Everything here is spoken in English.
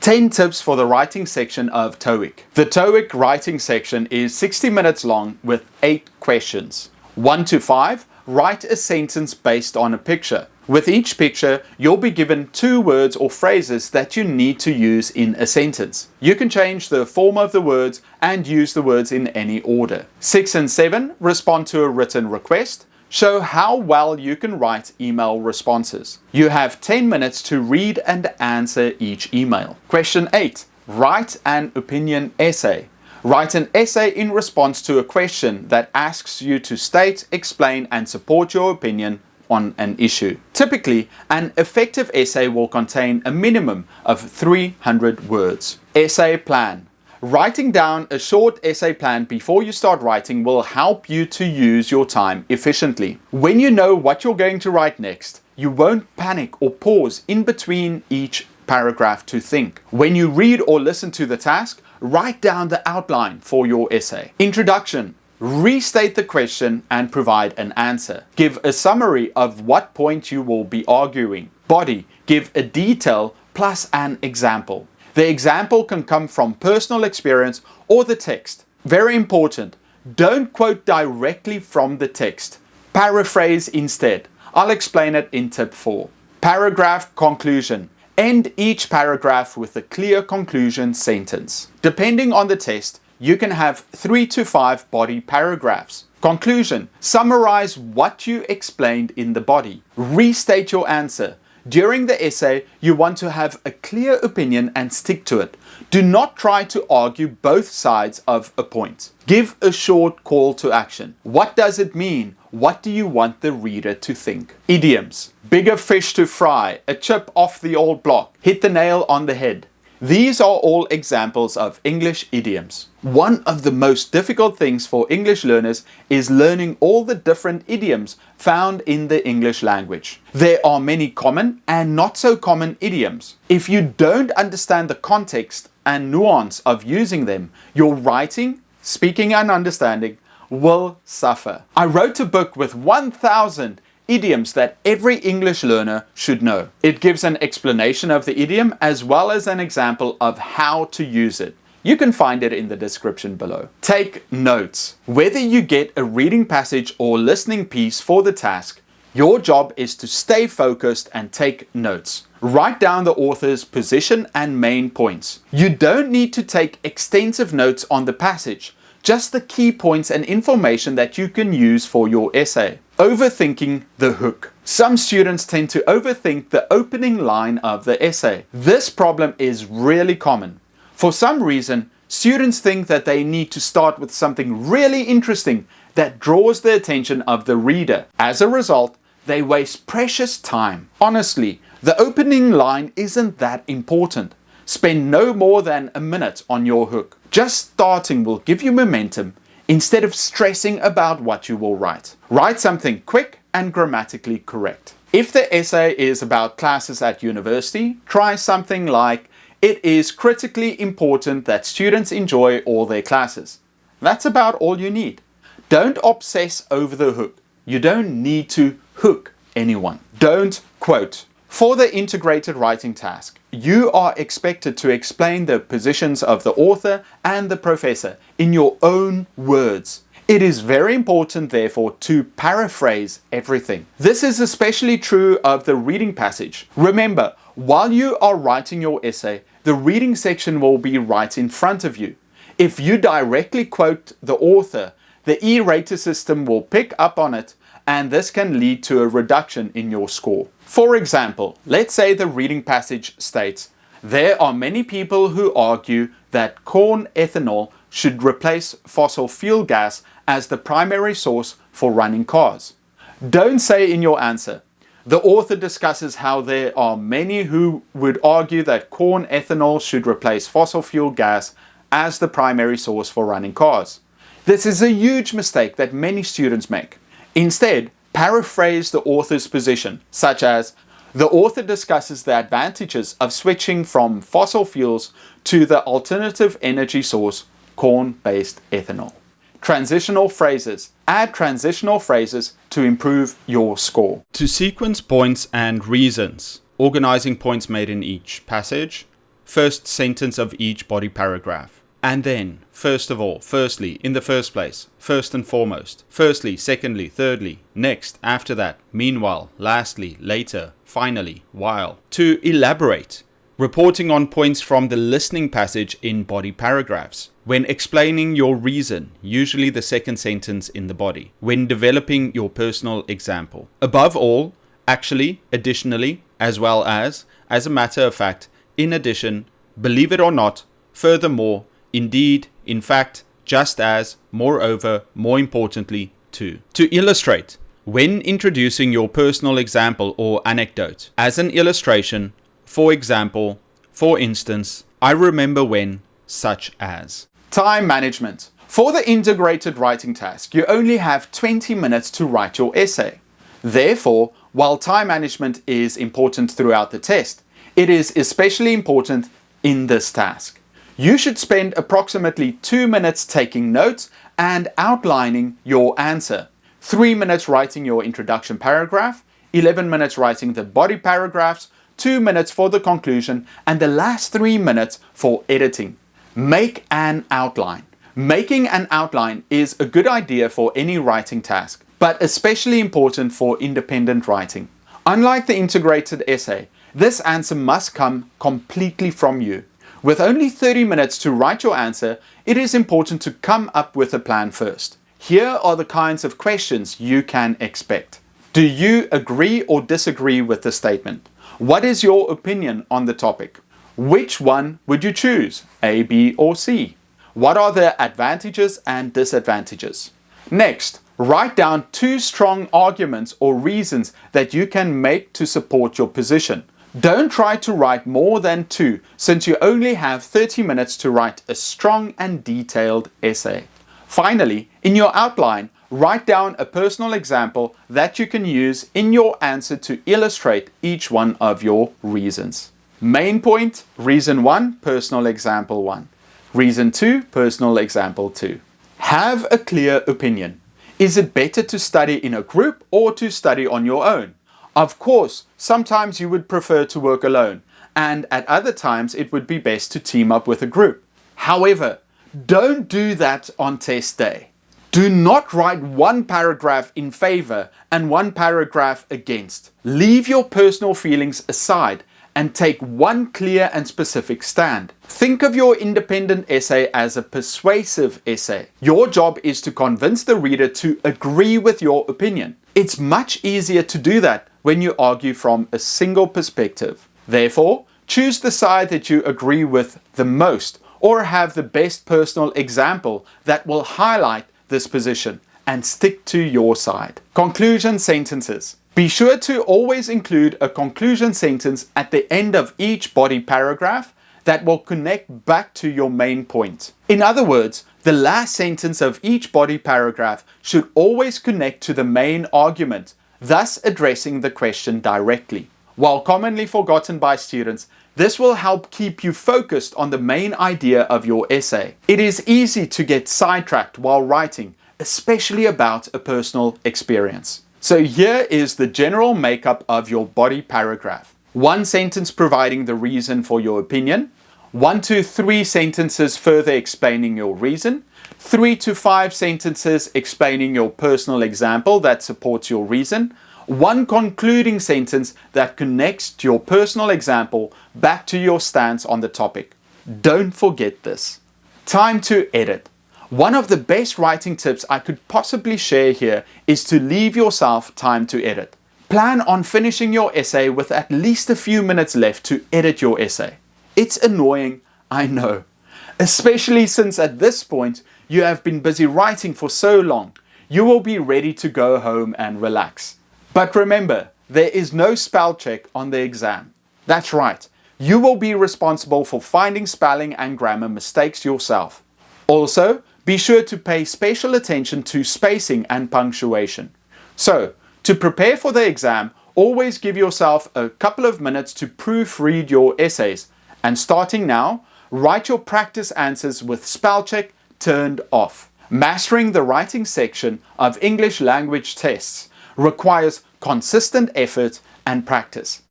10 tips for the writing section of TOEIC. The TOEIC writing section is 60 minutes long with 8 questions. 1 to 5, write a sentence based on a picture. With each picture, you'll be given 2 words or phrases that you need to use in a sentence. You can change the form of the words and use the words in any order. 6 and 7, respond to a written request. Show how well you can write email responses. You have 10 minutes to read and answer each email. Question 8, write an opinion essay. Write an essay in response to a question that asks you to state, explain, and support your opinion on an issue. Typically, an effective essay will contain a minimum of 300 words. Essay plan. Writing down a short essay plan before you start writing will help you to use your time efficiently. When you know what you're going to write next, you won't panic or pause in between each paragraph to think. When you read or listen to the task, write down the outline for your essay. Introduction. Restate the question and provide an answer. Give a summary of what point you will be arguing. Body. Give a detail plus an example. The example can come from personal experience or the text. Very important, don't quote directly from the text. Paraphrase instead. I'll explain it in tip 4. Paragraph conclusion. End each paragraph with a clear conclusion sentence. Depending on the test, you can have 3 to 5 body paragraphs. Conclusion. Summarize what you explained in the body. Restate your answer. During the essay, you want to have a clear opinion and stick to it. Do not try to argue both sides of a point. Give a short call to action. What does it mean? What do you want the reader to think? Idioms. Bigger fish to fry, a chip off the old block, hit the nail on the head. These are all examples of English idioms. One of the most difficult things for English learners is learning all the different idioms found in the English language. There are many common and not so common idioms. If you don't understand the context and nuance of using them, your writing, speaking and understanding will suffer. I wrote a book with 1,000 idioms that every English learner should know. It gives an explanation of the idiom as well as an example of how to use it. You can find it in the description below. Take notes. Whether you get a reading passage or listening piece for the task, your job is to stay focused and take notes. Write down the author's position and main points. You don't need to take extensive notes on the passage, just the key points and information that you can use for your essay. Overthinking the hook. Some students tend to overthink the opening line of the essay. This problem is really common. For some reason, students think that they need to start with something really interesting that draws the attention of the reader. As a result, they waste precious time. Honestly, the opening line isn't that important. Spend no more than a minute on your hook. Just starting will give you momentum instead of stressing about what you will write. Write something quick and grammatically correct. If the essay is about classes at university, try something like, it is critically important that students enjoy all their classes. That's about all you need. Don't obsess over the hook. You don't need to hook anyone. Don't quote. For the integrated writing task, you are expected to explain the positions of the author and the professor in your own words. It is very important, therefore, to paraphrase everything. This is especially true of the reading passage. Remember, while you are writing your essay, the reading section will be right in front of you. If you directly quote the author, the E-rater system will pick up on it, and this can lead to a reduction in your score. For example, let's say the reading passage states, there are many people who argue that corn ethanol should replace fossil fuel gas as the primary source for running cars. Don't say in your answer, the author discusses how there are many who would argue that corn ethanol should replace fossil fuel gas as the primary source for running cars. This is a huge mistake that many students make. Instead, paraphrase the author's position, such as, the author discusses the advantages of switching from fossil fuels to the alternative energy source, corn-based ethanol. Transitional phrases. Add transitional phrases to improve your score. To sequence points and reasons, organizing points made in each passage, first sentence of each body paragraph. And then, first of all, firstly, in the first place, first and foremost, firstly, secondly, thirdly, next, after that, meanwhile, lastly, later, finally, while. To elaborate, reporting on points from the listening passage in body paragraphs. When explaining your reason, usually the second sentence in the body. When developing your personal example. Above all, actually, additionally, as well as a matter of fact, in addition, believe it or not, furthermore, indeed, in fact, just as, moreover, more importantly, too. To illustrate, when introducing your personal example or anecdote, as an illustration, for example, for instance, I remember when, such as. Time management. For the integrated writing task, you only have 20 minutes to write your essay. Therefore, while time management is important throughout the test, it is especially important in this task. You should spend approximately 2 minutes taking notes and outlining your answer, 3 minutes writing your introduction paragraph, 11 minutes writing the body paragraphs, 2 minutes for the conclusion, and the last 3 minutes for editing. Make an outline. Making an outline is a good idea for any writing task, but especially important for independent writing. Unlike the integrated essay, this answer must come completely from you. With only 30 minutes to write your answer, it is important to come up with a plan first. Here are the kinds of questions you can expect. Do you agree or disagree with the statement? What is your opinion on the topic? Which one would you choose, A, B, or C? What are the advantages and disadvantages? Next, write down 2 strong arguments or reasons that you can make to support your position. Don't try to write more than 2, since you only have 30 minutes to write a strong and detailed essay. Finally, in your outline, write down a personal example that you can use in your answer to illustrate each one of your reasons. Main point, reason 1, personal example 1. Reason 2, personal example 2. Have a clear opinion. Is it better to study in a group or to study on your own? Of course, sometimes you would prefer to work alone, and at other times it would be best to team up with a group. However, don't do that on test day. Do not write 1 paragraph in favor and 1 paragraph against. Leave your personal feelings aside and take 1 clear and specific stand. Think of your independent essay as a persuasive essay. Your job is to convince the reader to agree with your opinion. It's much easier to do that when you argue from a single perspective. Therefore, choose the side that you agree with the most, or have the best personal example that will highlight this position, and stick to your side. Conclusion sentences. Be sure to always include a conclusion sentence at the end of each body paragraph that will connect back to your main point. In other words, the last sentence of each body paragraph should always connect to the main argument, thus addressing the question directly. While commonly forgotten by students, this will help keep you focused on the main idea of your essay. It is easy to get sidetracked while writing, especially about a personal experience. So here is the general makeup of your body paragraph. 1 sentence providing the reason for your opinion, 1 to 3 sentences further explaining your reason, 3 to 5 sentences explaining your personal example that supports your reason, 1 concluding sentence that connects your personal example back to your stance on the topic. Don't forget this. Time to edit. One of the best writing tips I could possibly share here is to leave yourself time to edit. Plan on finishing your essay with at least a few minutes left to edit your essay. It's annoying, I know, especially since at this point you have been busy writing for so long. You will be ready to go home and relax. But remember, there is no spell check on the exam. That's right, you will be responsible for finding spelling and grammar mistakes yourself. Also, be sure to pay special attention to spacing and punctuation. So, to prepare for the exam, always give yourself a couple of minutes to proofread your essays. And starting now, write your practice answers with spell check turned off. Mastering the writing section of English language tests requires consistent effort and practice.